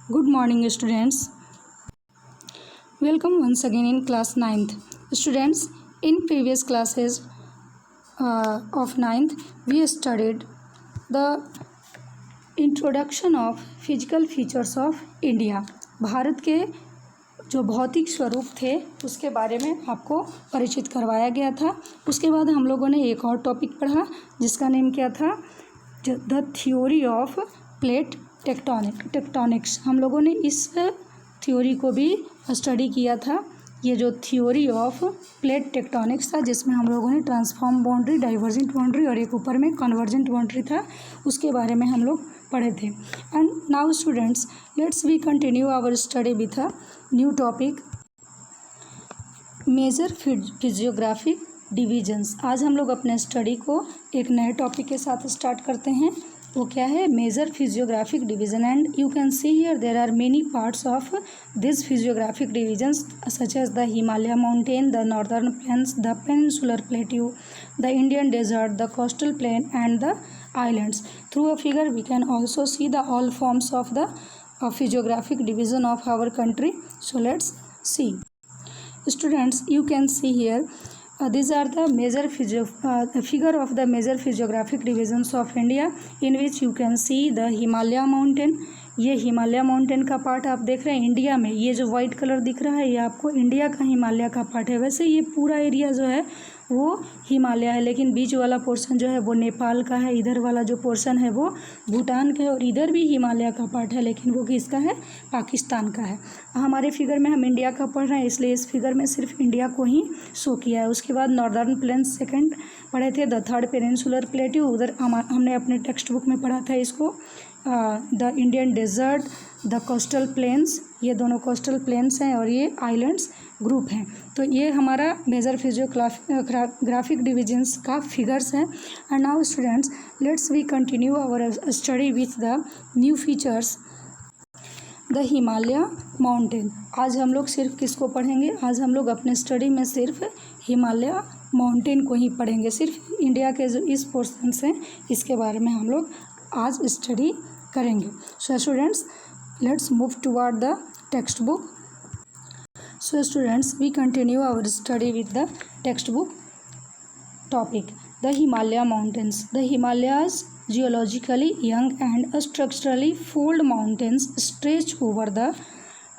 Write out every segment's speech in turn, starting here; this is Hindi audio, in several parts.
Good morning, students. Welcome once again in class 9th. Students, in previous classes of 9th, we studied the introduction of physical features of India. Bharat के जो भौतिक स्वरूप थे उसके बारे में आपको परिचित करवाया गया था। उसके बाद हम लोगों ने एक और टॉपिक पढ़ा जिसका नेम क्या था, the theory of plate tectonics. हम लोगों ने इस थ्योरी को भी स्टडी किया था। ये जो थ्योरी ऑफ प्लेट टेक्टोनिक्स था जिसमें हम लोगों ने ट्रांसफॉर्म बाउंड्री, डाइवर्जेंट बाउंड्री और एक ऊपर में कन्वर्जेंट बाउंड्री था, उसके बारे में हम लोग पढ़े थे। And now students, let's we continue our study with a new topic, major physiographic divisions. आज हम लोग अपने स्टडी को एक नए टॉपिक के साथ स्टार्ट करते हैं। वो क्या है, major physiographic division. And you can see here there are many parts of this physiographic divisions such as the Himalaya mountain, the northern plains, the peninsular plateau, the Indian desert, the coastal plain and the islands. Through a figure we can also see the all forms of the physiographic division of our country. So let's see. Students, you can see here these are the major figure of the major physiographic divisions of India, in which you can see the Himalaya mountain. ये हिमालय माउंटेन का पार्ट आप देख रहे हैं इंडिया में। ये जो वाइट कलर दिख रहा है ये आपको इंडिया का हिमालय का पार्ट है। वैसे ये पूरा एरिया जो है वो हिमालय है, लेकिन बीच वाला पोर्शन जो है वो नेपाल का है, इधर वाला जो पोर्शन है वो भूटान का है, और इधर भी हिमालय का पार्ट है लेकिन वो किसका है, पाकिस्तान का है। हमारे फिगर में हम इंडिया का पढ़ रहे हैं इसलिए इस फिगर में सिर्फ इंडिया को ही शो किया है। उसके बाद नॉर्दर्न प्लेन्स सेकंड पढ़े थे, द थर्ड पेनिनसुलर प्लेट्यू, उधर हमने अपने टेक्स्ट बुक में पढ़ा था इसको। The Indian desert, the coastal plains, ये दोनों कोस्टल प्लेन्स हैं और ये आइलैंड्स ग्रुप हैं। तो ये हमारा मेजर फिजियोग्राफिक डिविजन्स का फिगर्स हैं। And now students, let's we continue our study with the new features, the Himalaya mountain. आज हम लोग सिर्फ किसको पढ़ेंगे, आज हम लोग अपने स्टडी में सिर्फ हिमालय माउंटेन को ही पढ़ेंगे। सिर्फ इंडिया के जो इस पोर्शन हैं इसके बारे में हम लोग आज स्टडी करेंगे। So students, let's move toward the text book. So students, we continue our study with the textbook topic, the Himalaya mountains. The Himalayas, geologically young and structurally fold mountains, stretch over the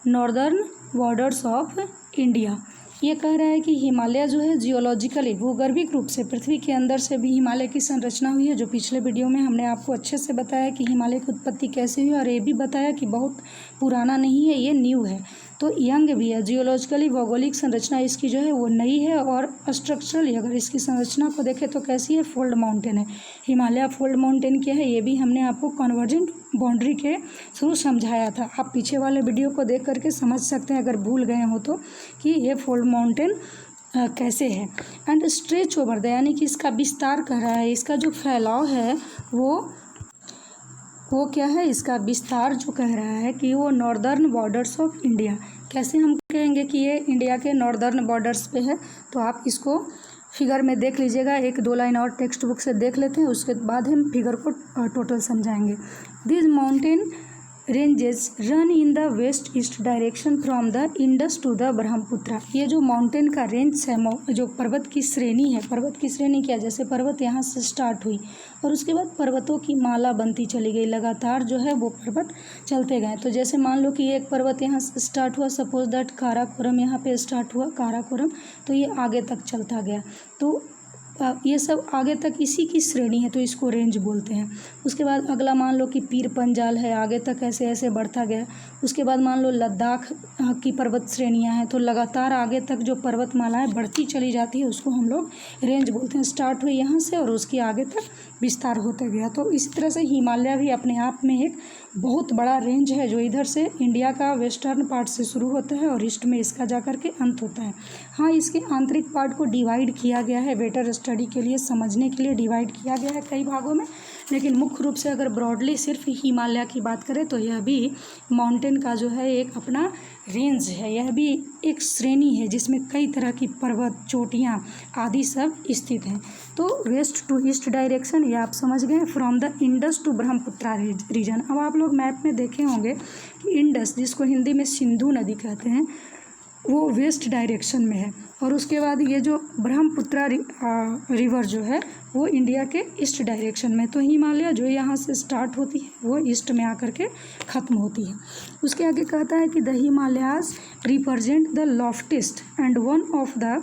northern borders of India. ये कह रहा है कि हिमालय जो है जियोलॉजिकली भूगर्भिक रूप से पृथ्वी के अंदर से भी हिमालय की संरचना हुई है। जो पिछले वीडियो में हमने आपको अच्छे से बताया कि हिमालय की उत्पत्ति कैसे हुई, और ये भी बताया कि बहुत पुराना नहीं है, ये न्यू है, तो यंग भी है। जियोलॉजिकली भौगोलिक संरचना इसकी जो है वो नई है, और स्ट्रक्चरली अगर इसकी संरचना को देखें तो कैसी है, फोल्ड माउंटेन है। हिमालय फोल्ड माउंटेन क्या है ये भी हमने आपको कन्वर्जेंट बाउंड्री के थ्रू समझाया था। आप पीछे वाले वीडियो को देख करके समझ सकते हैं अगर भूल गए हो तो, कि ये फोल्ड माउंटेन कैसे है। एंड स्ट्रेच ओवर द, यानी कि इसका विस्तार कर रहा है, इसका जो फैलाव है वो क्या है, इसका विस्तार जो कह रहा है कि वो नॉर्दर्न बॉर्डर्स ऑफ इंडिया। कैसे हम कहेंगे कि ये इंडिया के नॉर्दर्न बॉर्डर्स पे है, तो आप इसको फिगर में देख लीजिएगा। एक दो लाइन और टेक्स्ट बुक से देख लेते हैं, उसके बाद हम फिगर को टोटल समझाएंगे। This mountain ranges run in the west east direction from the Indus to the Brahmaputra. ये जो माउंटेन का रेंज है, जो पर्वत की श्रेणी है, पर्वत की श्रेणी क्या, जैसे पर्वत यहाँ से स्टार्ट हुई और उसके बाद पर्वतों की माला बनती चली गई, लगातार जो है वो पर्वत चलते गए। तो जैसे मान लो कि एक पर्वत यहाँ से स्टार्ट हुआ, सपोज दैट काराकोरम यहाँ पे स्टार्ट हुआ, काराकोरम, तो ये आगे तक चलता गया। तो ये सब आगे तक इसी की श्रेणी है, तो इसको रेंज बोलते हैं। उसके बाद अगला मान लो कि पीर पंजाल है, आगे तक ऐसे ऐसे बढ़ता गया। उसके बाद मान लो लद्दाख की पर्वत श्रेणियां हैं, तो लगातार आगे तक जो पर्वतमालाएं बढ़ती चली जाती है उसको हम लोग रेंज बोलते हैं। स्टार्ट हुई यहाँ से और उसकी आगे तक विस्तार होते गया। तो इसी तरह से हिमालय भी अपने आप में एक बहुत बड़ा रेंज है, जो इधर से इंडिया का वेस्टर्न पार्ट से शुरू होता है और ईस्ट में इसका जाकर के अंत होता है। हाँ, इसके आंतरिक पार्ट को डिवाइड किया गया है, बेटर स्टडी के लिए, समझने के लिए डिवाइड किया गया है कई भागों में, लेकिन मुख्य रूप से अगर ब्रॉडली सिर्फ हिमालय की बात करें तो यह भी माउंटेन का जो है एक अपना रेंज है, यह भी एक श्रेणी है जिसमें कई तरह की पर्वत, चोटियाँ आदि सब स्थित हैं। तो वेस्ट टू ईस्ट डायरेक्शन ये आप समझ गए, from the Indus to Brahmaputra region. अब आप लोग मैप में देखे होंगे कि इंडस, जिसको हिंदी में सिंधु नदी कहते हैं, वो वेस्ट डायरेक्शन में है, और उसके बाद ये जो ब्रह्मपुत्रा रिवर जो है वो इंडिया के ईस्ट डायरेक्शन में। तो हिमालय जो यहाँ से स्टार्ट होती है वो ईस्ट में आकर के ख़त्म होती है। उसके आगे कहता है कि the Himalayas represent the loftiest and one of the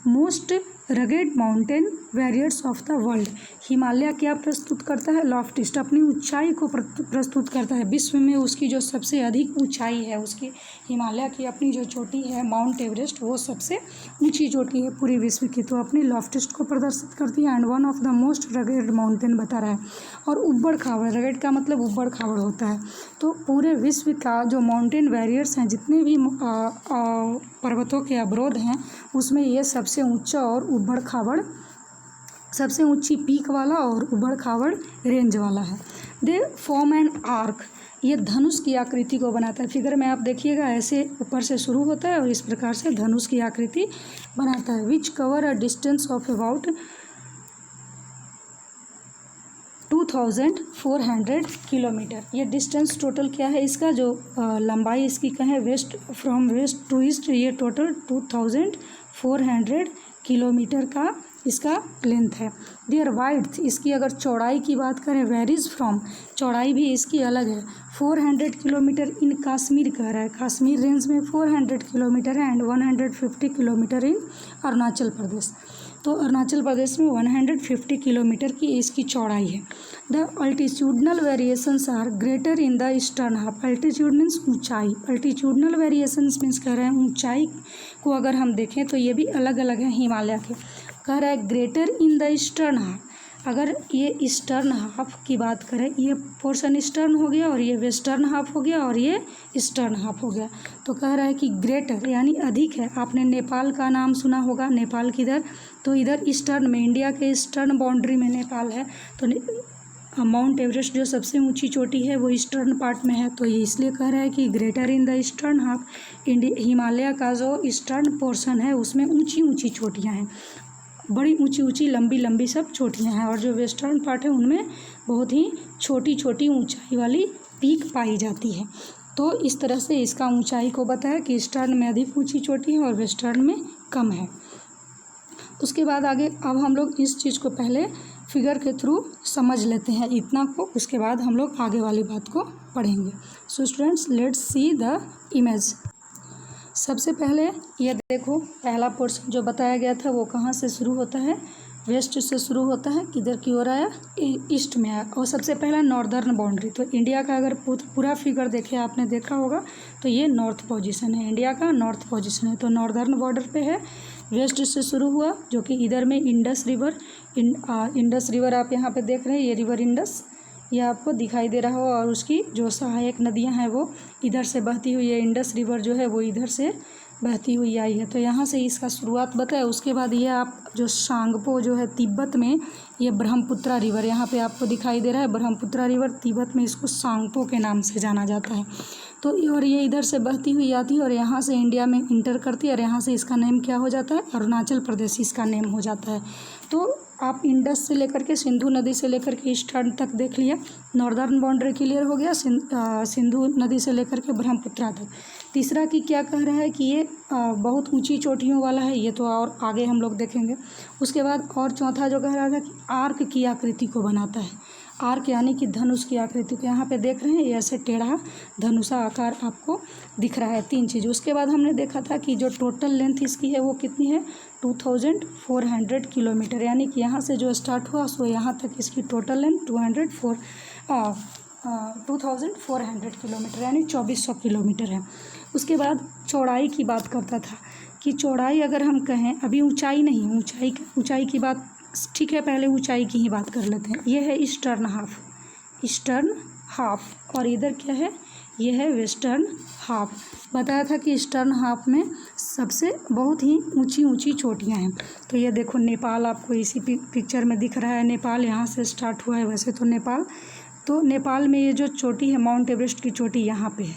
most rugged mountain barriers of the world. Himalaya क्या प्रस्तुत करता है? लॉफ्टेस्ट, अपनी ऊंचाई को प्रस्तुत करता है। विश्व में उसकी जो सबसे अधिक ऊंचाई है, उसकी हिमालय की अपनी जो चोटी है माउंट एवरेस्ट, वो सबसे ऊंची चोटी है पूरी विश्व की, तो अपनी लॉफ्टेस्ट को प्रदर्शित करती है। And one of the most rugged mountain बता रहा है, और उबड़ खाबड़, रगेड का मतलब उबड़ खाबड़ होता है। तो पूरे विश्व का जो माउंटेन वैरियर्स हैं, जितने भी पर्वतों के अवरोध हैं, उसमें ये सबसे ऊंचा और उबड़ खाबड़, सबसे ऊंची पीक वाला और उबड़ खाबड़ रेंज वाला है। दे फॉर्म एन आर्क, ये धनुष की आकृति को बनाता है। फिगर में आप देखिएगा, ऐसे ऊपर से शुरू होता है और इस प्रकार से धनुष की आकृति बनाता है। Which cover a distance of about 2400 kilometre. ये डिस्टेंस टोटल क्या है इसका, जो लंबाई इसकी कहें west, from west to east, ये टोटल 2400 किलोमीटर का इसका लेंथ है। देयर वाइड्थ, इसकी अगर चौड़ाई की बात करें, वेरीज फ्रॉम, चौड़ाई भी इसकी अलग है। 400 किलोमीटर इन कश्मीर कह रहा है, कश्मीर रेंज में 400 किलोमीटर है, एंड 150 किलोमीटर इन अरुणाचल प्रदेश। तो अरुणाचल प्रदेश में 150 किलोमीटर की इसकी चौड़ाई है। The altitudinal variations are greater in the eastern half. Altitude means ऊंचाई, अल्टीट्यूडनल वेरिएशंस मीन्स कह रहे हैं ऊंचाई को अगर हम देखें तो ये भी अलग अलग है हिमालय के। कह रहा है greater in the eastern half, अगर ये ईस्टर्न हाफ की बात करें, ये पोर्शन ईस्टर्न हो गया और ये वेस्टर्न हाफ हो गया और ये ईस्टर्न हाफ हो गया। तो कह रहा है कि ग्रेटर यानी अधिक है। आपने नेपाल का नाम सुना होगा, नेपाल किधर, तो इधर ईस्टर्न में, इंडिया के ईस्टर्न बाउंड्री में नेपाल है। तो माउंट एवरेस्ट जो सबसे ऊंची चोटी है वो ईस्टर्न पार्ट में है, तो ये इसलिए कह रहा है कि greater in the eastern half, Himalaya का जो ईस्टर्न पोर्शन है उसमें ऊंची ऊंची चोटियाँ हैं, बड़ी ऊंची ऊंची लंबी लंबी सब चोटियाँ हैं, और जो वेस्टर्न पार्ट है उनमें बहुत ही छोटी छोटी ऊंचाई वाली पीक पाई जाती है। तो इस तरह से इसका ऊंचाई को बताया कि ईस्टर्न में अधिक ऊंची चोटी है और वेस्टर्न में कम है। उसके बाद आगे अब हम लोग इस चीज़ को पहले फिगर के थ्रू समझ लेते हैं इतना को, उसके बाद हम लोग आगे वाली बात को पढ़ेंगे। So students, let's see the image. सबसे पहले ये देखो, पहला पोर्शन जो बताया गया था वो कहाँ से शुरू होता है, वेस्ट से शुरू होता है, किधर की ओर आया, ईस्ट में आया, और सबसे पहला नॉर्दर्न बाउंड्री। तो इंडिया का अगर पूरा फिगर देखे, आपने देखा होगा, तो ये नॉर्थ पोजीशन है, इंडिया का नॉर्थ पोजीशन है, तो नॉर्दर्न बॉर्डर पे है। वेस्ट से शुरू हुआ, जो कि इधर में इंडस रिवर, इंडस रिवर आप यहाँ पे देख रहे हैं, ये रिवर इंडस, ये आपको दिखाई दे रहा हो, और उसकी जो सहायक नदियां हैं वो इधर से बहती हुई है, इंडस रिवर जो है वो इधर से बहती हुई आई है। तो यहाँ से इसका शुरुआत बताया। उसके बाद ये आप जो सांगपो जो है तिब्बत में, ये ब्रह्मपुत्रा रिवर यहाँ पे आपको दिखाई दे रहा है, ब्रह्मपुत्रा रिवर तिब्बत में इसको सांगपो के नाम से जाना जाता है। तो और ये इधर से बहती हुई आती है और यहाँ से इंडिया में इंटर करती है, और यहाँ से इसका नेम क्या हो जाता है, अरुणाचल प्रदेश इसका नेम हो जाता है। तो आप इंडस से लेकर के, सिंधु नदी से लेकर के ईस्टर्न तक देख लिया, नॉर्दर्न बाउंड्री क्लियर हो गया, सिंधु नदी से लेकर के ब्रह्मपुत्रा तक। तीसरा कि क्या कह रहा है कि ये बहुत ऊंची चोटियों वाला है, ये तो और आगे हम लोग देखेंगे। उसके बाद और चौथा जो कह रहा था कि आर्क की आकृति को बनाता है, आर्क यानी कि धनुष की आकृति को, यहाँ पे देख रहे हैं ये ऐसे टेढ़ा धनुषा आकार आपको दिख रहा है। तीन चीज़। उसके बाद हमने देखा था कि जो टोटल लेंथ इसकी है वो कितनी है, 2400 किलोमीटर, यानी कि यहाँ से जो स्टार्ट हुआ सो यहाँ तक इसकी टोटल लेंथ 2400 किलोमीटर यानी 2400 किलोमीटर है। उसके बाद चौड़ाई की बात करता था कि चौड़ाई अगर हम कहें, अभी ऊंचाई नहीं, ऊंचाई की बात ठीक है, पहले ऊंचाई की ही बात कर लेते हैं। ये है ईस्टर्न हाफ, और इधर क्या है, ये है वेस्टर्न हाफ। बताया था कि ईस्टर्न हाफ में सबसे बहुत ही ऊंची ऊंची चोटियां हैं। तो ये देखो नेपाल आपको इसी पिक्चर में दिख रहा है। नेपाल यहाँ से स्टार्ट हुआ है वैसे तो नेपाल में ये जो चोटी है माउंट एवरेस्ट की चोटी यहाँ पे है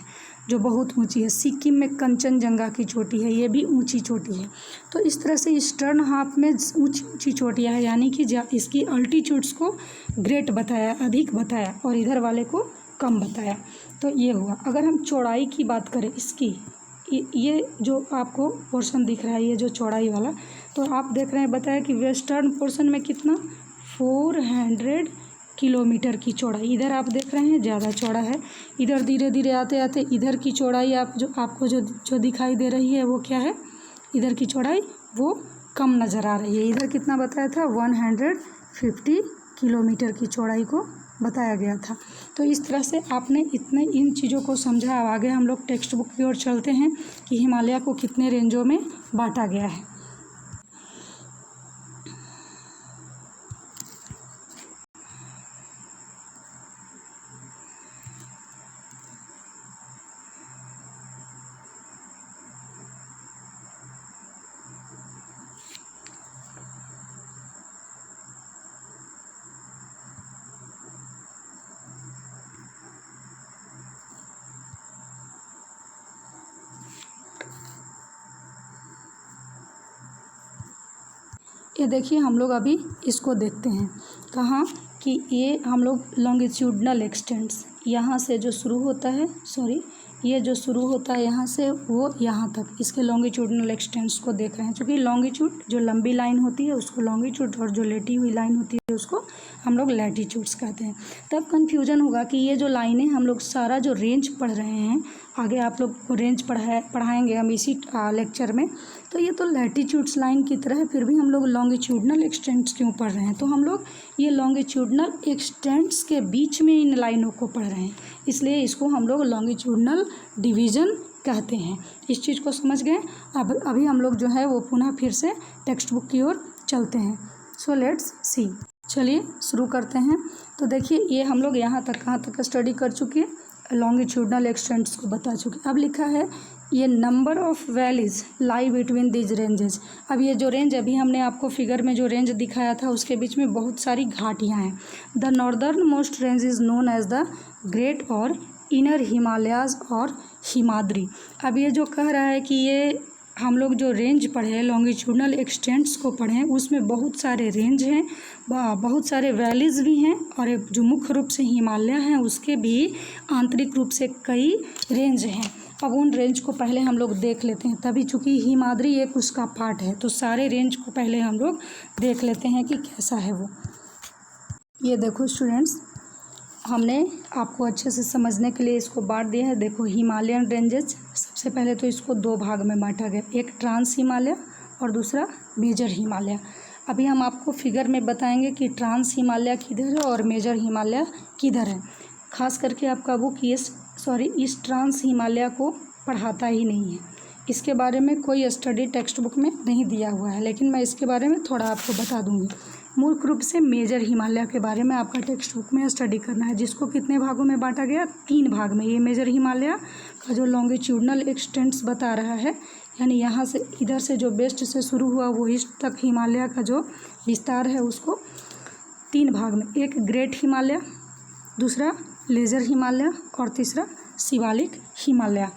जो बहुत ऊंची है। सिक्किम में कंचनजंगा की चोटी है, ये भी ऊंची चोटी है। तो इस तरह से ईस्टर्न हाफ में ऊंची ऊंची चोटियाँ हैं, यानी कि इसकी अल्टीट्यूड्स को ग्रेट बताया, अधिक बताया, और इधर वाले को कम बताया। तो ये हुआ। अगर हम चौड़ाई की बात करें इसकी, ये जो आपको पोर्शन दिख रहा है ये जो चौड़ाई वाला, तो आप देख रहे हैं बताया कि वेस्टर्न पोर्शन में कितना 400 किलोमीटर की चौड़ाई। इधर आप देख रहे हैं ज़्यादा चौड़ा है। इधर धीरे धीरे आते आते इधर की चौड़ाई आपको जो दिखाई दे रही है वो क्या है, इधर की चौड़ाई वो कम नज़र आ रही है। इधर कितना बताया था 150 किलोमीटर की चौड़ाई को बताया गया था। तो इस तरह से आपने इन चीज़ों को समझा। अब आगे हम लोग टेक्स्ट बुक की ओर चलते हैं कि हिमालय को कितने रेंजों में बांटा गया है। ये देखिए हम लोग अभी इसको देखते हैं कहाँ कि ये हम लोग लॉन्गिट्यूडनल एक्सटेंट्स यहाँ से जो शुरू होता है, ये जो शुरू होता है यहाँ से वो यहाँ तक, इसके लॉन्गिट्यूडनल एक्सटेंट्स को देख रहे हैं। क्योंकि लॉन्गिट्यूड जो लंबी लाइन होती है उसको लॉन्गिट्यूड, और जो लेटी हुई लाइन होती है उसको हम लोग लैटीट्यूड्स कहते हैं। तब कन्फ्यूजन होगा कि ये जो लाइनें हम लोग सारा जो रेंज पढ़ रहे हैं, आगे आप लोग को रेंज पढ़ाएंगे हम इसी लेक्चर में, तो ये तो लैटीट्यूड्स लाइन की तरह है, फिर भी हम लोग लॉन्गिट्यूडनल एक्सटेंट्स क्यों पढ़ रहे हैं? तो हम लोग ये लॉन्गिट्यूडनल एक्सटेंट्स के बीच में इन लाइनों को पढ़ रहे हैं, इसलिए इसको हम लोग लॉन्गिट्यूडनल डिवीज़न कहते हैं। इस चीज़ को समझ गए। अब अभी हम लोग जो है वो पुनः फिर से टेक्स्ट बुक की ओर चलते हैं। सो लेट्स सी, चलिए शुरू करते हैं। तो देखिए ये हम लोग यहाँ तक कहाँ तक स्टडी कर चुके हैं, लॉन्गिट्यूडनल एक्सटेंट्स को बता चुके। अब लिखा है ये number of valleys lie between these ranges. अब ये जो रेंज अभी हमने आपको फिगर में जो रेंज दिखाया था उसके बीच में बहुत सारी घाटियाँ हैं। The northern most range is known as the great और इनर हिमालयाज़ और हिमाद्री। अब ये जो कह रहा है कि ये हम लोग जो रेंज पढ़े, लॉन्गिट्यूडनल एक्सटेंट्स को पढ़ें, उसमें बहुत सारे रेंज हैं, बहुत सारे वैलीज़ भी हैं, और जो मुख्य रूप से हिमालय हैं उसके भी आंतरिक रूप से कई रेंज हैं। अब उन रेंज को पहले हम लोग देख लेते हैं, तभी चूँकि हिमाद्री एक उसका पार्ट है तो सारे रेंज को पहले हम लोग देख लेते हैं कि कैसा है वो। ये देखो स्टूडेंट्स, हमने आपको अच्छे से समझने के लिए इसको बांट दिया है। देखो हिमालयन रेंजेस, सबसे पहले तो इसको दो भाग में बांटा गया, एक ट्रांस हिमालय और दूसरा मेजर हिमालय। अभी हम आपको फिगर में बताएंगे कि ट्रांस हिमालय किधर है और मेजर हिमालय किधर है। खास करके आपका बुक इस ट्रांस हिमालय को पढ़ाता ही नहीं है, इसके बारे में कोई स्टडी टेक्स्ट बुक में नहीं दिया हुआ है, लेकिन मैं इसके बारे में थोड़ा आपको बता दूंगी। मुख्य रूप से मेजर हिमालय के बारे में आपका टेक्स्ट बुक में स्टडी करना है, जिसको कितने भागों में बांटा गया, 3 भाग में। ये मेजर हिमालय का जो लॉन्गिट्यूडनल एक्सटेंट्स बता रहा है, यानी यहाँ से इधर से जो वेस्ट से शुरू हुआ वो ईस्ट तक हिमालय का जो विस्तार है उसको 3 भाग में, एक ग्रेट हिमालय, दूसरा लेजर हिमालय और तीसरा शिवालिक हिमालय।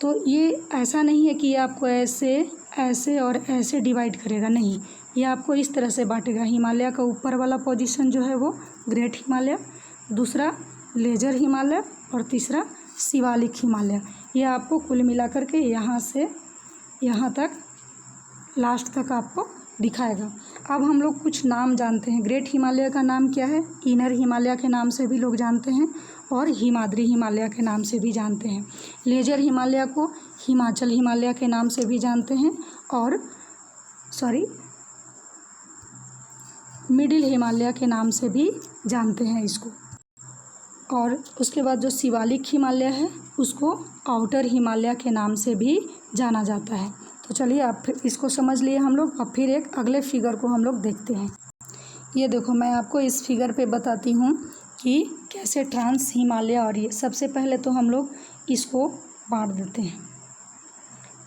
तो ये ऐसा नहीं है कि ये आपको ऐसे और ऐसे डिवाइड करेगा, नहीं, ये आपको इस तरह से बांटेगा। हिमालय का ऊपर वाला पोजीशन जो है वो ग्रेट हिमालय, दूसरा लेजर हिमालय और तीसरा शिवालिक हिमालय। ये आपको कुल मिलाकर के यहाँ से यहाँ तक लास्ट तक आपको दिखाएगा। अब हम लोग कुछ नाम जानते हैं। ग्रेट हिमालय का नाम क्या है? इनर हिमालय के नाम से भी लोग जानते हैं और हिमाद्री हिमालय के नाम से भी जानते हैं। लेजर हिमालय को हिमाचल हिमालय के नाम से भी जानते हैं और मिडिल हिमालय के नाम से भी जानते हैं इसको। और उसके बाद जो शिवालिक हिमालय है उसको आउटर हिमालय के नाम से भी जाना जाता है। तो चलिए आप फिर इसको समझ लिए हम लोग। अब फिर एक अगले फिगर को हम लोग देखते हैं। ये देखो मैं आपको इस फिगर पे बताती हूँ कि कैसे ट्रांस हिमालय, और ये सबसे पहले तो हम लोग इसको बांट देते हैं।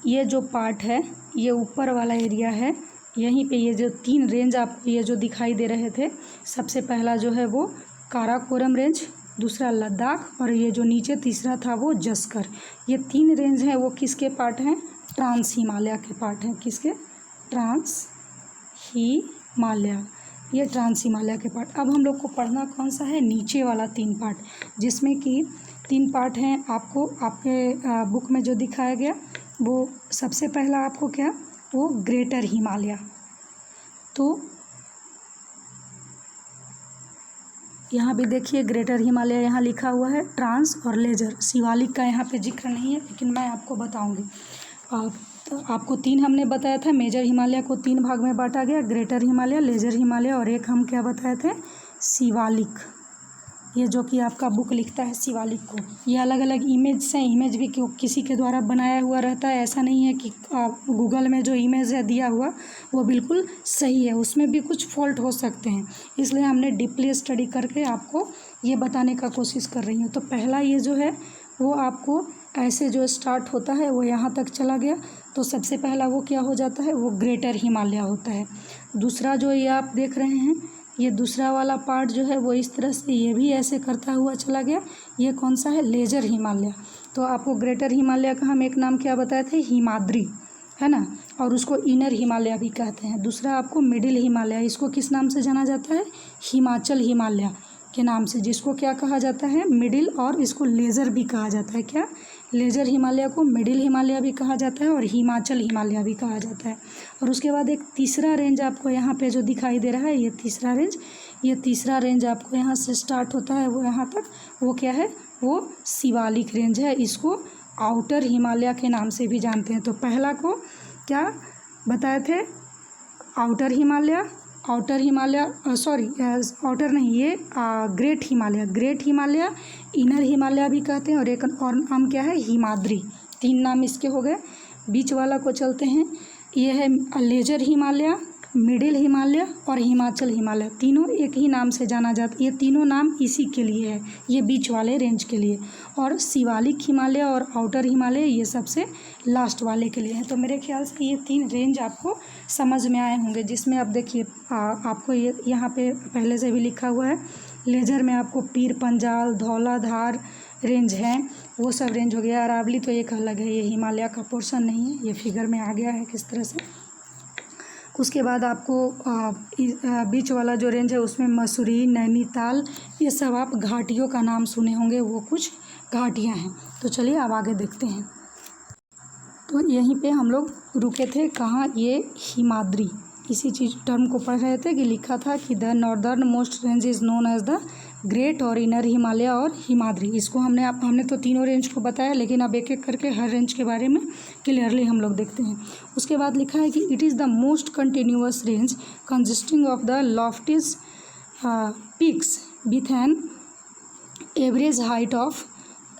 ये जो पार्ट है ये ऊपर वाला एरिया है, यहीं पे ये जो 3 रेंज आपको ये जो दिखाई दे रहे थे, सबसे पहला जो है वो काराकोरम रेंज, दूसरा लद्दाख और ये जो नीचे तीसरा था वो जस्कर। ये 3 रेंज हैं वो किसके पार्ट हैं? ट्रांस हिमालय के पार्ट हैं। किसके? ट्रांस हिमालय, ये ट्रांस हिमालय के पार्ट। अब हम लोग को पढ़ना कौन सा है? नीचे वाला 3 पार्ट, जिसमें कि 3 पार्ट हैं। आपको आपके बुक में जो दिखाया गया वो सबसे पहला आपको क्या, वो ग्रेटर हिमालय। तो यहाँ भी देखिए ग्रेटर हिमालय यहाँ लिखा हुआ है, ट्रांस और लेजर। शिवालिक का यहाँ पे जिक्र नहीं है, लेकिन मैं आपको बताऊँगी। तो आपको 3 हमने बताया था, मेजर हिमालय को 3 भाग में बांटा गया, ग्रेटर हिमालय, लेजर हिमालय और एक हम क्या बताए थे? शिवालिक। ये जो कि आपका बुक लिखता है शिवालिक को, ये अलग अलग इमेज से, इमेज भी किसी के द्वारा बनाया हुआ रहता है। ऐसा नहीं है कि गूगल में जो इमेज है दिया हुआ वो बिल्कुल सही है, उसमें भी कुछ फॉल्ट हो सकते हैं। इसलिए हमने डीपली स्टडी करके आपको ये बताने का कोशिश कर रही हूँ। तो पहला ये जो है वो आपको ऐसे जो स्टार्ट होता है वो यहाँ तक चला गया, तो सबसे पहला वो क्या हो जाता है? वो ग्रेटर हिमालय होता है। दूसरा जो ये आप देख रहे हैं, ये दूसरा वाला पार्ट जो है वो इस तरह से ये भी ऐसे करता हुआ चला गया, ये कौन सा है? लेजर हिमालय। तो आपको ग्रेटर हिमालय का हम एक नाम क्या बताए थे? हिमाद्री, है ना, और उसको इनर हिमालय भी कहते हैं। दूसरा आपको मिडिल हिमालय, इसको किस नाम से जाना जाता है? हिमाचल हिमालय के नाम से, जिसको क्या कहा जाता है? मिडिल, और इसको लेजर भी कहा जाता है। क्या? लेजर हिमालय को मिडिल हिमालय भी कहा जाता है और हिमाचल हिमालय भी कहा जाता है। और उसके बाद एक तीसरा रेंज आपको यहाँ पे जो दिखाई दे रहा है, ये तीसरा रेंज, ये तीसरा रेंज आपको यहाँ से स्टार्ट होता है वो यहाँ तक, वो क्या है? वो शिवालिक रेंज है। इसको आउटर हिमालय के नाम से भी जानते हैं। तो पहला को क्या बताए थे? Outer Himalaya, outer Himalaya, sorry outer नहीं, ये great Himalaya, great Himalaya, inner Himalaya भी कहते हैं, और एक और नाम क्या है? हिमाद्री। 3 नाम इसके हो गए। बीच वाला को चलते हैं, ये है लेजर हिमालय, मिडिल हिमालय और हिमाचल हिमालय। तीनों एक ही नाम से जाना जाता है, ये तीनों नाम इसी के लिए है, ये बीच वाले रेंज के लिए। और शिवालिक हिमालय और आउटर हिमालय ये सबसे लास्ट वाले के लिए है। तो मेरे ख्याल से ये 3 रेंज आपको समझ में आए होंगे, जिसमें अब देखिए आपको ये यहाँ पे पहले से भी लिखा हुआ है। लेजर में आपको पीर पंजाल, धौलाधार रेंज है, वो सब रेंज हो गया। अरावली तो एक अलग है, ये हिमालय का पोर्शन नहीं है, ये फिगर में आ गया है किस तरह से। उसके बाद आपको बीच वाला जो रेंज है उसमें मसूरी, नैनीताल, ये सब आप घाटियों का नाम सुने होंगे, वो कुछ घाटियाँ हैं। तो चलिए अब आगे देखते हैं। तो यहीं पे हम लोग रुके थे, कहाँ? ये हिमाद्री, इसी चीज़ टर्म को पढ़ रहे थे कि लिखा था कि the northern most range is known as the great और इनर हिमालय और हिमाद्री। इसको हमने तो तीनों रेंज को बताया, लेकिन अब एक एक करके हर रेंज के बारे में क्लियरली हम लोग देखते हैं। उसके बाद लिखा है कि it is the most continuous range consisting of the loftiest peaks with an average height of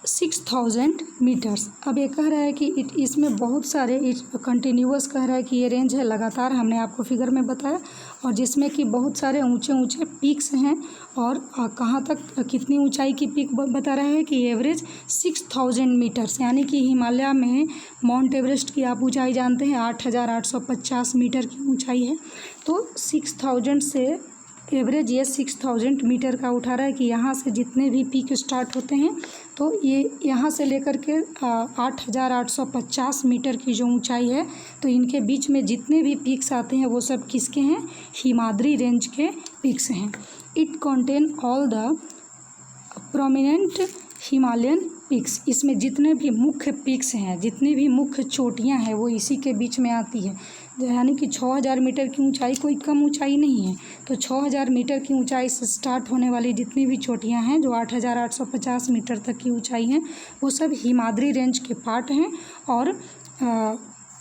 6000 metres. अब ये कह रहा है कि इसमें बहुत सारे कंटिन्यूअस कह रहा है कि ये रेंज है लगातार, हमने आपको फिगर में बताया, और जिसमें कि बहुत सारे ऊंचे ऊंचे पीक्स हैं। और कहाँ तक कितनी ऊंचाई की पीक बता रहा है कि एवरेज 6000 मीटर्स, यानी कि हिमालय में माउंट एवरेस्ट की आप ऊंचाई जानते हैं 8850 मीटर की ऊंचाई है। तो 6000 से एवरेज ये 6000 मीटर का उठा रहा है कि यहाँ से जितने भी पीक स्टार्ट होते हैं, तो ये यहाँ से लेकर के 8850 मीटर की जो ऊंचाई है, तो इनके बीच में जितने भी पीक्स आते हैं वो सब किसके हैं? हिमाद्री रेंज के पीक्स हैं। It contain all the prominent Himalayan peaks, इसमें जितने भी मुख्य पीक्स हैं, जितनी भी मुख्य चोटियां हैं, वो इसी के बीच में आती है। यानी कि 6000 मीटर की ऊंचाई कोई कम ऊंचाई नहीं है। तो 6000 मीटर की ऊंचाई से स्टार्ट होने वाली जितनी भी चोटियां हैं, जो 8850 मीटर तक की ऊंचाई हैं, वो सब हिमाद्री रेंज के पार्ट हैं, और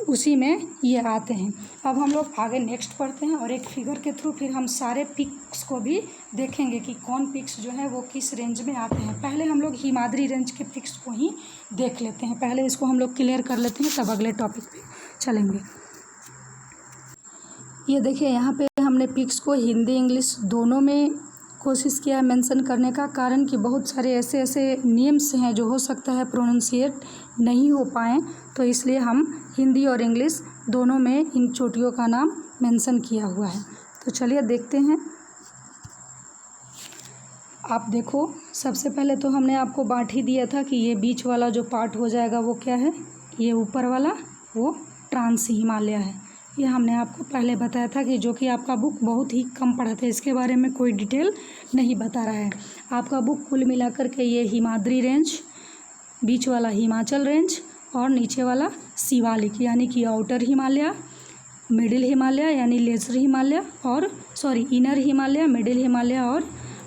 उसी में ये आते हैं। अब हम लोग आगे नेक्स्ट पढ़ते हैं, और एक फिगर के थ्रू फिर हम सारे पिक्स को भी देखेंगे कि कौन पिक्स जो है वो किस रेंज में आते हैं। पहले हम लोग हिमाद्री रेंज के पिक्स को ही देख लेते हैं, पहले इसको हम लोग क्लियर कर लेते हैं, तब अगले टॉपिक पे चलेंगे। ये देखिए यहाँ पे हमने पिक्स को हिंदी इंग्लिश दोनों में कोशिश किया है मेंशन करने का, कारण कि बहुत सारे ऐसे ऐसे नेम्स हैं जो हो सकता है प्रोनाउंसिएट नहीं हो पाएँ, तो इसलिए हम हिंदी और इंग्लिश दोनों में इन चोटियों का नाम मेंशन किया हुआ है। तो चलिए देखते हैं। आप देखो, सबसे पहले तो हमने आपको बांट ही दिया था कि ये बीच वाला जो पार्ट हो जाएगा वो क्या है, ये ऊपर वाला वो ट्रांस हिमालय है। ये हमने आपको पहले बताया था कि जो कि आपका बुक बहुत ही कम पढ़ा था, इसके बारे में कोई डिटेल नहीं बता रहा है। आपका बुक कुल मिलाकर के ये हिमाद्री रेंज, बीच वाला हिमाचल रेंज और नीचे वाला शिवालिक यानी कि आउटर हिमालय, मिडिल हिमालय यानी लेसर हिमालय और इनर हिमालय, मिडिल हिमालय और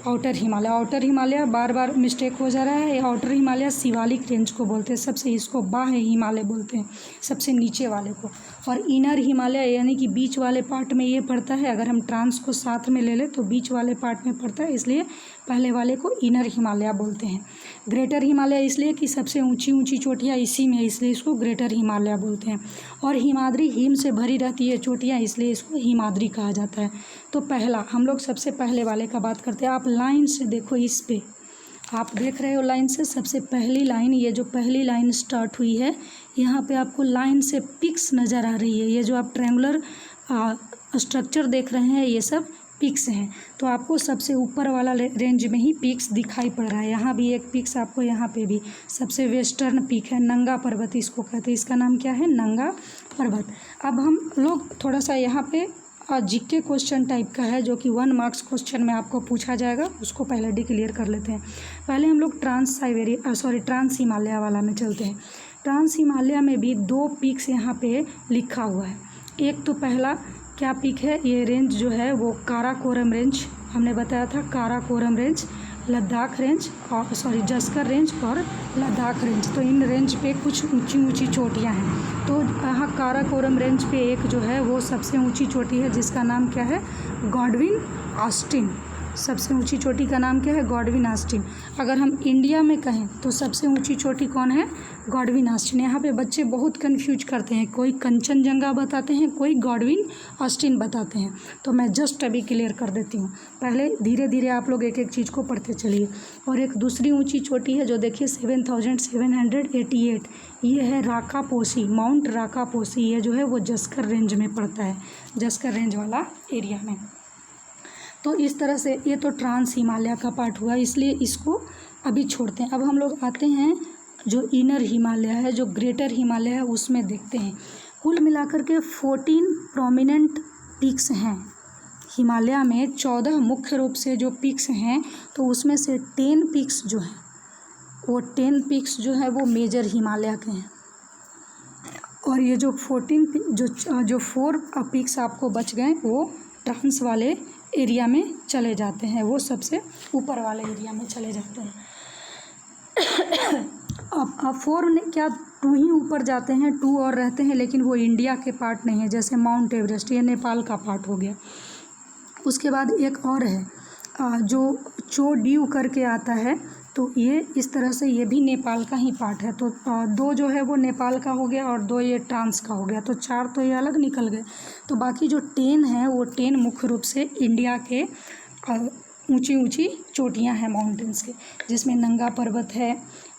आउटर हिमालय। आउटर हिमालय बार बार मिस्टेक हो जा रहा है, आउटर हिमालय शिवालिक रेंज को बोलते हैं, सबसे इसको बाह्य हिमालय बोलते हैं, सबसे नीचे वाले को। और इनर हिमालय यानी कि बीच वाले पार्ट में ये पड़ता है। अगर हम ट्रांस को साथ में ले लें तो बीच वाले पार्ट में पड़ता है, इसलिए पहले वाले को इनर हिमालय बोलते हैं। ग्रेटर हिमालय इसलिए कि सबसे ऊंची ऊंची चोटियाँ इसी में, इसलिए इसको ग्रेटर हिमालय बोलते हैं। और हिमाद्री हिम से भरी रहती है चोटियाँ, इसलिए इसको हिमाद्री कहा जाता है। तो पहला हम लोग सबसे पहले वाले का बात करते हैं। आप लाइन से देखो, इस पे आप देख रहे हो लाइन से, सबसे पहली लाइन, ये जो पहली लाइन स्टार्ट हुई है यहाँ पे आपको लाइन से पिक्स नज़र आ रही है। ये जो आप ट्रायंगुलर स्ट्रक्चर देख रहे हैं ये सब पिक्स हैं। तो आपको सबसे ऊपर वाला रेंज में ही पिक्स दिखाई पड़ रहा है। यहाँ भी एक पिक्स आपको, यहाँ पे भी सबसे वेस्टर्न पिक है, नंगा पर्वत इसको कहते हैं। इसका नाम क्या है, नंगा पर्वत। अब हम लोग थोड़ा सा यहाँ पे जीके क्वेश्चन टाइप का है, जो कि 1 मार्क्स क्वेश्चन में आपको पूछा जाएगा, उसको पहले डिक्लेयर कर लेते हैं। पहले हम लोग ट्रांस हिमालय वाला में चलते हैं। ट्रांस हिमालय में भी 2 पिक्स यहाँ पे लिखा हुआ है। एक तो पहला क्या पिक है, ये रेंज जो है वो काराकोरम रेंज, हमने बताया था काराकोरम रेंज, लद्दाख रेंज और जस्कर रेंज और लद्दाख रेंज। तो इन रेंज पे कुछ ऊंची ऊंची चोटियां हैं। तो यहाँ काराकोरम रेंज पे एक जो है वो सबसे ऊंची चोटी है जिसका नाम क्या है, गॉडविन ऑस्टिन। सबसे ऊंची चोटी का नाम क्या है, गॉडविन ऑस्टिन। अगर हम इंडिया में कहें तो सबसे ऊंची चोटी कौन है, गॉडविन ऑस्टिन। यहाँ पे बच्चे बहुत कंफ्यूज करते हैं, कोई कंचनजंगा बताते हैं, कोई गॉडविन ऑस्टिन बताते हैं। तो मैं जस्ट अभी क्लियर कर देती हूँ, पहले धीरे धीरे आप लोग एक एक चीज़ को पढ़ते चलिए। और एक दूसरी ऊंची चोटी है जो देखिए 7788, ये है राकापोसी, माउंट राकापोसी। ये जो है वो जस्कर रेंज में पड़ता है, जस्कर रेंज वाला एरिया में। तो इस तरह से ये तो ट्रांस हिमालय का पार्ट हुआ, इसलिए इसको अभी छोड़ते हैं। अब हम लोग आते हैं जो इनर हिमालय है, जो ग्रेटर हिमालय है, उसमें देखते हैं। कुल मिलाकर के 14 प्रोमिनेंट पिक्स हैं हिमालय में। 14 मुख्य रूप से जो पिक्स हैं, तो उसमें से 10 पिक्स जो हैं वो 10 पिक्स जो है वो मेजर हिमालय के हैं। और ये जो 4 पिक्स आपको बच गए वो ट्रांस वाले एरिया में चले जाते हैं, वो सबसे ऊपर वाले एरिया में चले जाते हैं। अब 4 ने क्या 2 ही ऊपर जाते हैं, 2 और रहते हैं, लेकिन वो इंडिया के पार्ट नहीं है। जैसे माउंट एवरेस्ट, ये नेपाल का पार्ट हो गया। उसके बाद एक और है जो चोड्यू करके आता है, तो ये इस तरह से ये भी नेपाल का ही पार्ट है। तो 2 जो है वो नेपाल का हो गया और 2 ये ट्रांस का हो गया, तो 4 तो ये अलग निकल गए। तो बाकी जो 10 है वो 10 मुख्य रूप से इंडिया के ऊंची ऊंची चोटियां हैं माउंटेन्स के, जिसमें नंगा पर्वत है।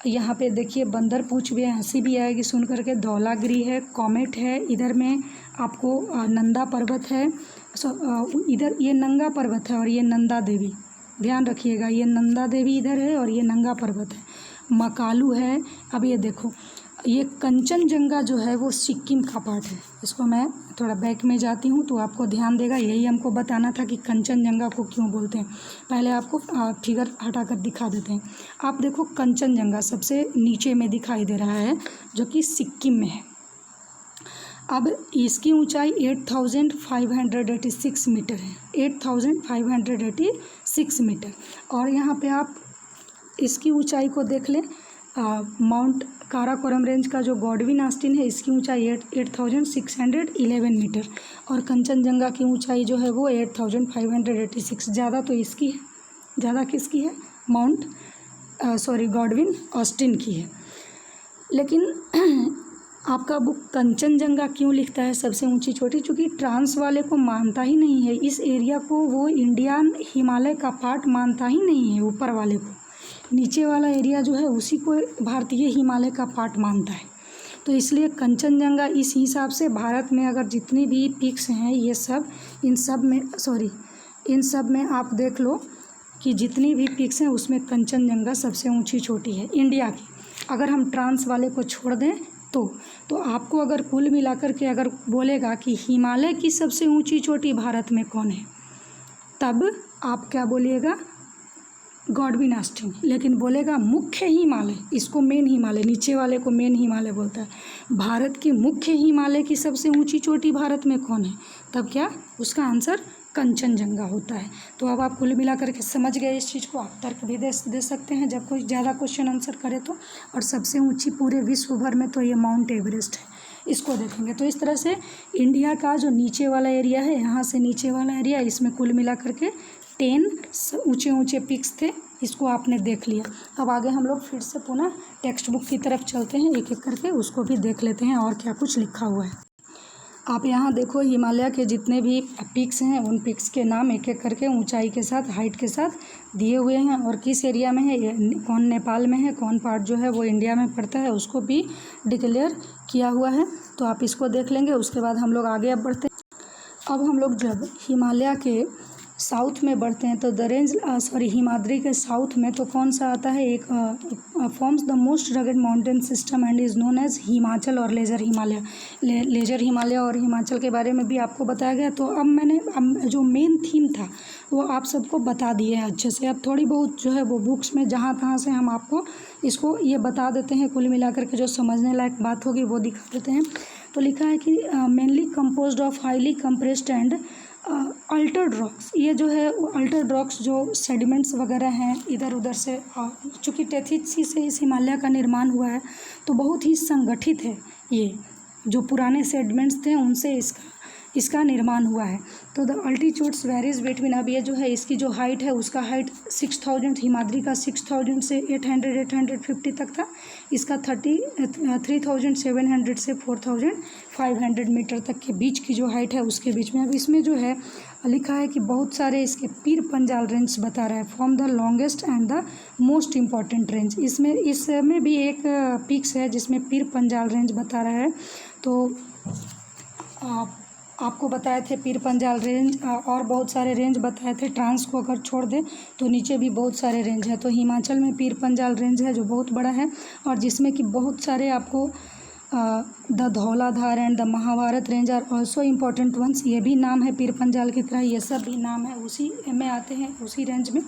यहाँ पे देखिए बंदर पूछ भी है, हंसी भी आएगी सुन करके। धौलागिरी है, कॉमेट है, इधर में आपको नंदा पर्वत है, इधर ये नंगा पर्वत है और ये नंदा देवी, ध्यान रखिएगा, ये नंदा देवी इधर है और ये नंगा पर्वत है। मकालू है। अब ये देखो, ये कंचनजंगा जो है वो सिक्किम का पार्ट है। इसको मैं थोड़ा बैक में जाती हूँ तो आपको ध्यान देगा, यही हमको बताना था कि कंचनजंगा को क्यों बोलते हैं। पहले आपको फिगर हटाकर दिखा देते हैं। आप देखो कंचनजंगा सबसे नीचे में दिखाई दे रहा है, जो कि सिक्किम में है। अब इसकी ऊंचाई 8586 मीटर है, 8586 मीटर। और यहाँ पे आप इसकी ऊंचाई को देख लें, माउंट काराकोरम रेंज का जो गॉडविन ऑस्टिन है, इसकी ऊंचाई 8611 मीटर और कंचनजंगा की ऊंचाई जो है वो 8586। ज़्यादा तो इसकी है, ज़्यादा किसकी है, गॉडविन ऑस्टिन की है। लेकिन आपका बुक कंचनजंगा क्यों लिखता है सबसे ऊंची चोटी? क्योंकि ट्रांस वाले को मानता ही नहीं है, इस एरिया को वो इंडियन हिमालय का पार्ट मानता ही नहीं है। ऊपर वाले को, नीचे वाला एरिया जो है उसी को भारतीय हिमालय का पार्ट मानता है। तो इसलिए कंचनजंगा इस हिसाब से भारत में अगर जितनी भी पीक्स हैं ये सब, इन सब में आप देख लो कि जितनी भी पीक्स हैं उसमें कंचनजंगा सबसे ऊंची चोटी है इंडिया की। अगर हम ट्रांस वाले को छोड़ दें तो आपको अगर कुल मिलाकर के अगर बोलेगा कि हिमालय की सबसे ऊंची चोटी भारत में कौन है, तब आप क्या बोलिएगा? Godwin Austen. लेकिन बोलेगा मुख्य हिमालय, इसको मेन हिमालय, नीचे वाले को मेन हिमालय बोलता है, भारत की मुख्य हिमालय की सबसे ऊंची चोटी भारत में कौन है, तब क्या उसका आंसर कंचनजंगा होता है। तो अब आप कुल मिलाकर के समझ गए इस चीज़ को। आप तर्क भी दे सकते हैं जब कोई ज़्यादा क्वेश्चन आंसर करे तो। और सबसे ऊंची पूरे विश्व भर में तो ये माउंट एवरेस्ट है, इसको देखेंगे। तो इस तरह से इंडिया का जो नीचे वाला एरिया है, यहाँ से नीचे वाला एरिया, इसमें कुल मिलाकर के 10 ऊंचे ऊंचे पिक्स थे, इसको आपने देख लिया। अब आगे हम लोग फिर से पुनः टेक्स्ट बुक की तरफ चलते हैं, एक एक करके उसको भी देख लेते हैं और क्या कुछ लिखा हुआ है। आप यहाँ देखो हिमालय के जितने भी पिक्स हैं उन पिक्स के नाम एक एक करके ऊंचाई के साथ, हाइट के साथ दिए हुए हैं, और किस एरिया में है, कौन नेपाल में है, कौन पार्ट जो है वो इंडिया में पड़ता है, उसको भी डिक्लेयर किया हुआ है। तो आप इसको देख लेंगे, उसके बाद हम लोग आगे अब बढ़ते हैं। अब हम लोग जब हिमालय के साउथ में बढ़ते हैं तो हिमाद्री के साउथ में तो कौन सा आता है, एक forms the most rugged mountain system and is known as Himachal और लेजर हिमालय। लेजर हिमालय और हिमाचल के बारे में भी आपको बताया गया। तो अब मैंने जो मेन थीम था वो आप सबको बता दिए हैं अच्छे से। अब थोड़ी बहुत जो है वो बुक्स में जहाँ तहाँ से हम आपको इसको ये बता देते हैं, कुल मिलाकर के जो समझने लायक बात होगी वो दिखा देते हैं। तो लिखा है कि mainly composed of highly compressed and Altered rocks. ये जो है अल्टर्ड रॉक्स जो सेडिमेंट्स वगैरह हैं इधर उधर से, चूँकि टेथिसी से इस हिमालय का निर्माण हुआ है तो बहुत ही संगठित है। ये जो पुराने सेडिमेंट्स थे उनसे इसका निर्माण हुआ है। तो द अल्टीट्यूड्स वेरीज बिटवीन, अब ये जो है इसकी जो हाइट है उसका हाइट 6000, हिमाद्री का 6000 से 850 तक था, इसका 3700 से 4500 मीटर तक के बीच की जो हाइट है उसके बीच में। अब इसमें जो है लिखा है कि बहुत सारे इसके पीर पंजाल रेंज बता रहा है, from the longest and the most important range. इसमें भी एक पिक्स है जिसमें पीर पंजाल रेंज बता रहा है। तो आपको बताए थे पीर पंजाल रेंज, और बहुत सारे रेंज बताए थे। ट्रांस को अगर छोड़ दें तो नीचे भी बहुत सारे रेंज है। तो हिमाचल में पीर पंजाल रेंज है जो बहुत बड़ा है, और जिसमें कि बहुत सारे आपको the Dhauladhar and the Mahabharat range are also important ones. ये भी नाम है पीर पंजाल की तरह, ये सब भी नाम है उसी में आते हैं, उसी रेंज में।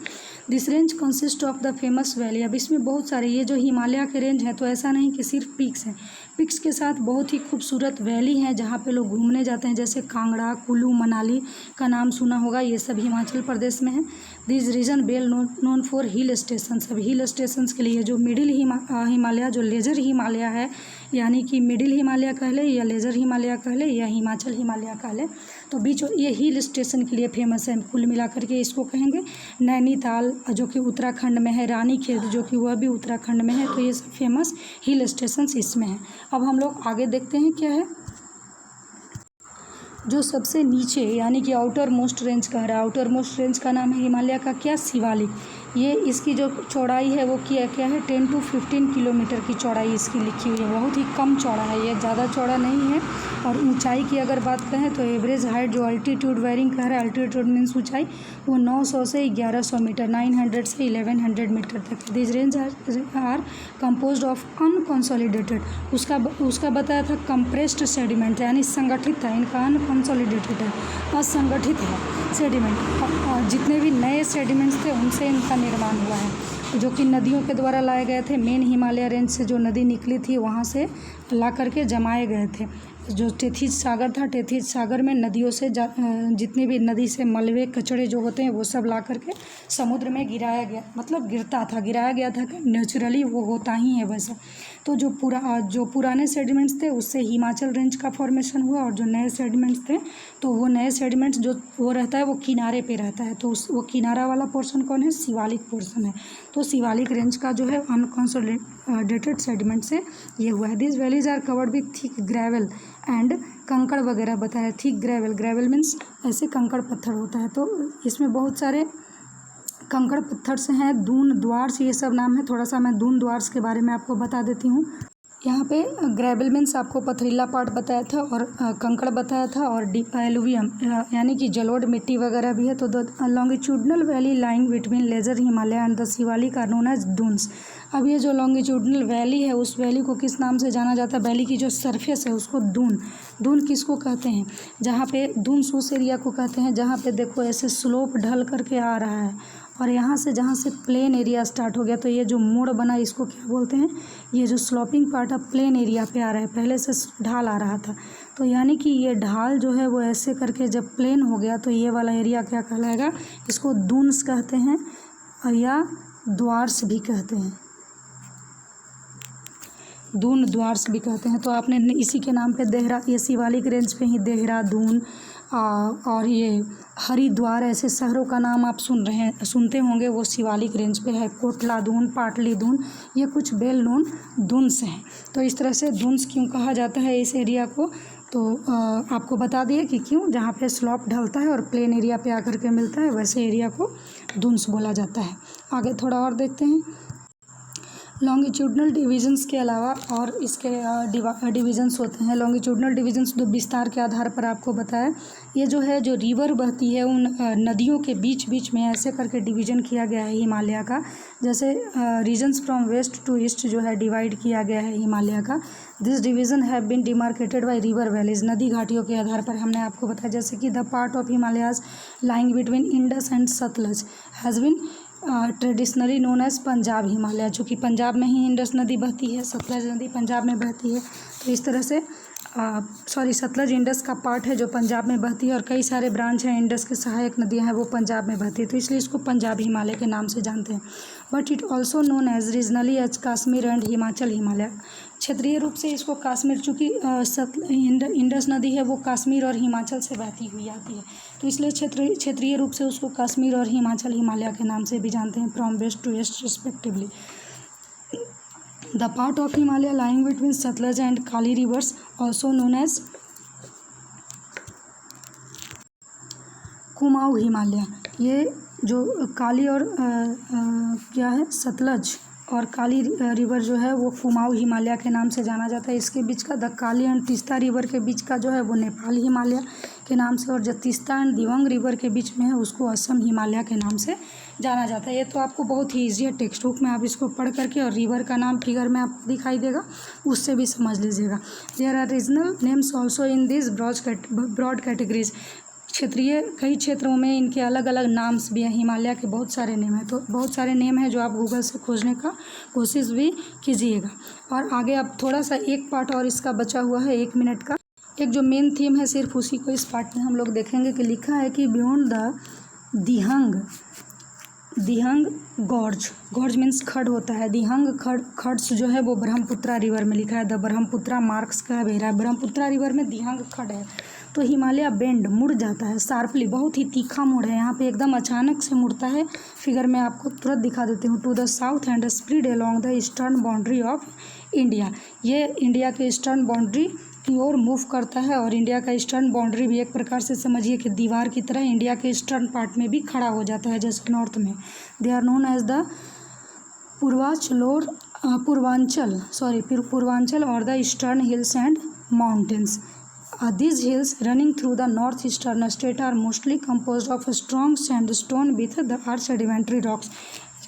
This range consist of the famous valley. अब इसमें बहुत सारे, ये जो हिमालय के रेंज है तो ऐसा नहीं कि सिर्फ पीक्स हैं, पिक्स के साथ बहुत ही खूबसूरत वैली हैं जहाँ पे लोग घूमने जाते हैं, जैसे कांगड़ा, कुल्लू मनाली का नाम सुना होगा, ये सब हिमाचल प्रदेश में है। This region well known for hill station. अब हिल स्टेशंस के लिए जो मिडिल हिमालय, जो लेजर हिमालय है, यानी कि मिडिल हिमालय कह ले या लेजर हिमालय कह ले या हिमाचल हिमालय कह ले, तो बीच ये हिल स्टेशन के लिए फेमस है। कुल मिलाकर के इसको कहेंगे नैनीताल जो कि उत्तराखंड में है, रानीखेत जो कि वह भी उत्तराखंड में है। तो ये सब फेमस हिल स्टेशंस इसमें हैं। अब हम लोग आगे देखते हैं क्या है। जो सबसे नीचे यानी कि आउटर मोस्ट रेंज कह रहा है, आउटर मोस्ट रेंज का नाम है हिमालय का क्या, शिवालिक। ये इसकी जो चौड़ाई है वो क्या है, 10 to 15 किलोमीटर की चौड़ाई इसकी लिखी हुई है। बहुत ही कम चौड़ा है, ये ज़्यादा चौड़ा नहीं है। और ऊंचाई की अगर बात करें तो एवरेज हाइट जो अल्टीट्यूड वेरिंग कह रहा है, अल्टीट्यूड मीन्स ऊंचाई, वो 900 से 1100 मीटर, 900 से 1100 मीटर तक। This range are composed of unconsolidated. उसका बताया था कंप्रेस्ड सेडिमेंट, यानी संगठित था, इनका अनकंसोलिडेटेड है, असंगठित है सेडिमेंट। और जितने भी नए सेडिमेंट्स थे उनसे इनका निर्माण हुआ है, जो कि नदियों के द्वारा लाए गए थे। मेन हिमालय रेंज से जो नदी निकली थी वहाँ से ला करके जमाए गए थे। जो टेथिस सागर था, टेथिस सागर में नदियों से जितने भी नदी से मलबे कचड़े जो होते हैं वो सब ला करके समुद्र में गिराया गया, मतलब गिराया गया था कि नेचुरली वो होता ही है वैसा। तो जो पुराने सेडिमेंट्स थे उससे हिमाचल रेंज का फॉर्मेशन हुआ, और जो नए सेडिमेंट्स थे तो वो नए सेडिमेंट्स जो वो रहता है वो किनारे पे रहता है। तो वो किनारा वाला पोर्शन कौन है? शिवालिक पोर्शन है। तो शिवालिक रेंज का जो है अनकंसोलिडेटेड सेडिमेंट से ये हुआ है। This valleys are covered with thick gravel and कंकड़ वगैरह बताया। थिक ग्रेवल मीन्स ऐसे कंकड़ पत्थर होता है। तो इसमें बहुत सारे कंकड़ पत्थर से हैं। दून, द्वार्स, ये सब नाम है। थोड़ा सा मैं दून द्वार्स के बारे में आपको बता देती हूँ। यहाँ पे ग्रेवल मीन्स आपको पथरीला पार्ट बताया था, और कंकड़ बताया था, और एलुवियम यानी कि जलोढ़ मिट्टी वगैरह भी है। तो the longitudinal valley lying between lesser Himalaya and the Shivalik are known as duns. अब ये जो लॉन्गिट्यूडनल वैली है उस वैली को किस नाम से जाना जाता है? वैली की जो सरफेस है उसको दून किसको कहते हैं? जहाँ पे दून्स उस एरिया को कहते हैं जहाँ पे देखो ऐसे स्लोप ढल करके आ रहा है, और यहाँ से जहाँ से प्लेन एरिया स्टार्ट हो गया, तो ये जो मोड़ बना इसको क्या बोलते हैं? ये जो स्लोपिंग पार्ट अब प्लेन एरिया पे आ रहा है, पहले से ढाल आ रहा था। तो यानी कि ये ढाल जो है वो ऐसे करके जब प्लेन हो गया तो ये वाला एरिया क्या कहलाएगा? इसको दून्स कहते हैं, या द्वार्स भी कहते हैं। दून द्वार्स भी कहते हैं। तो आपने इसी के नाम पे ये शिवालिक रेंज पे ही देहरादून और ये हरिद्वार ऐसे शहरों का नाम आप सुनते होंगे, वो शिवालिक रेंज पे है। कोटला दून, पाटली दून, ये कुछ वेल नोन दून्स हैं। तो इस तरह से दून्स क्यों कहा जाता है इस एरिया को? तो आपको बता दिए कि क्यों, जहाँ पे स्लॉप ढलता है और प्लेन एरिया पे आकर के मिलता है वैसे एरिया को दून्स बोला जाता है। आगे थोड़ा और देखते हैं। लॉन्गिट्यूडनल डिविजन्स के अलावा और इसके डिविजन्स होते हैं। लॉन्गिट्यूडनल डिविजन्स जो विस्तार के आधार पर आपको बताया, ये जो है जो रिवर बहती है उन नदियों के बीच बीच में ऐसे करके डिवीजन किया गया है हिमालय का। जैसे regions from west to east जो है डिवाइड किया गया है हिमालय का। This division have been demarcated by river valleys, नदी घाटियों के आधार पर हमने आपको बताया। जैसे कि the part of Himalayas lying between Indus and Satluj has been traditionally known as Punjab Himalaya, चूँकि पंजाब में ही इंडस नदी बहती है, सतलज नदी पंजाब में बहती है। तो इस तरह से सतलज इंडस का पार्ट है जो पंजाब में बहती है, और कई सारे ब्रांच हैं इंडस के सहायक नदियां हैं वो पंजाब में बहती है, तो इसलिए इसको पंजाब हिमालय के नाम से जानते हैं। But it also known as regionally as Kashmir and Himachal Himalaya. क्षेत्रीय रूप से इसको कश्मीर, चूँकि इंडस नदी है वो कश्मीर और हिमाचल से बहती हुई आती है, तो इसलिए क्षेत्रीय रूप से उसको कश्मीर और हिमाचल हिमालय के नाम से भी जानते हैं, from west to east respectively. The part of Himalaya lying between Satluj and Kali rivers, also known as Kumaon Himalaya. ये जो काली और क्या है, सतलज और काली रिवर जो है वो कुमाऊँ हिमालय के नाम से जाना जाता है। इसके बीच का the Kali and Teesta river के बीच का जो है वो नेपाल हिमालय के नाम से, और जो तीस्ता एंड दिवंग रिवर के बीच में है उसको असम हिमालय के नाम से जाना जाता है। ये तो आपको बहुत ही ईजी है, टेक्स्ट बुक में आप इसको पढ़ करके, और रिवर का नाम फिगर में आपको दिखाई देगा उससे भी समझ लीजिएगा। There are regional names also in this broad categories. कई क्षेत्रों में इनके अलग अलग नाम्स भी हैं। हिमालय के बहुत सारे नेम हैं, तो बहुत सारे नेम हैं जो आप गूगल से खोजने का कोशिश भी कीजिएगा। और आगे अब थोड़ा सा एक पार्ट और इसका बचा हुआ है 1 मिनट का, एक जो मेन थीम है सिर्फ उसी को इस पार्ट में हम लोग देखेंगे कि लिखा है कि beyond the Dihang gorge means खड होता है। दिहंग खड्स जो है वो ब्रह्मपुत्रा रिवर में लिखा है। द ब्रह्मपुत्रा मार्क्स का बेरा है। ब्रह्मपुत्रा रिवर में दिहंग खड है। तो हिमालय बेंड मुड़ जाता है शार्पली, बहुत ही तीखा मुड़ है यहाँ पे, एकदम अचानक से मुड़ता है। फिगर में आपको तुरंत दिखा देती हूँ। To the south and spread along the eastern boundary of India. ये इंडिया के ईस्टर्न बाउंड्री की ओर मूव करता है, और इंडिया का ईस्टर्न बाउंड्री भी एक प्रकार से समझिए कि दीवार की तरह इंडिया के ईस्टर्न पार्ट में भी खड़ा हो जाता है, जैसे नॉर्थ में। They are known as the Purvanchal और the eastern hills and mountains. These hills running through the northeastern state are mostly composed of strong sandstone with the sedimentary rocks।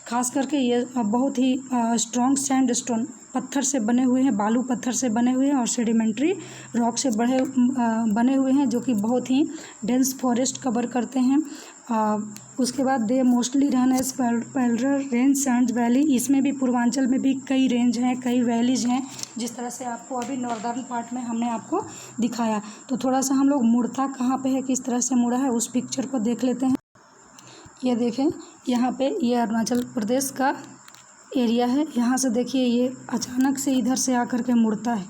खास करके ये बहुत ही स्ट्रॉन्ग सैंडस्टोन पत्थर से बने हुए हैं, बालू पत्थर से बने हुए हैं, और सेडिमेंट्री रॉक से बने हुए हैं, जो कि बहुत ही डेंस फॉरेस्ट कवर करते हैं। उसके बाद they mostly run as parallel range and valley. इसमें भी पूर्वांचल में भी कई रेंज हैं, कई वैलीज हैं, जिस तरह से आपको अभी नॉर्दर्न पार्ट में हमने आपको दिखाया। तो थोड़ा सा हम लोग मुड़ता कहाँ पे है, किस तरह से मुड़ा है, उस पिक्चर को देख लेते हैं। ये देखें, यहाँ पे ये अरुणाचल प्रदेश का एरिया है। यहाँ से देखिए ये अचानक से इधर से आकर के मुड़ता है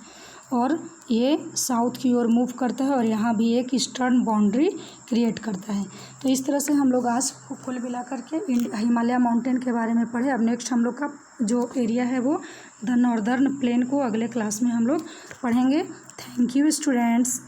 और ये साउथ की ओर मूव करता है और यहाँ भी एक ईस्टर्न बाउंड्री क्रिएट करता है। तो इस तरह से हम लोग आज कुल मिला करके हिमालय माउंटेन के बारे में पढ़े। अब नेक्स्ट हम लोग का जो एरिया है वो द नॉर्दर्न प्लेन को अगले क्लास में हम लोग पढ़ेंगे। Thank you students.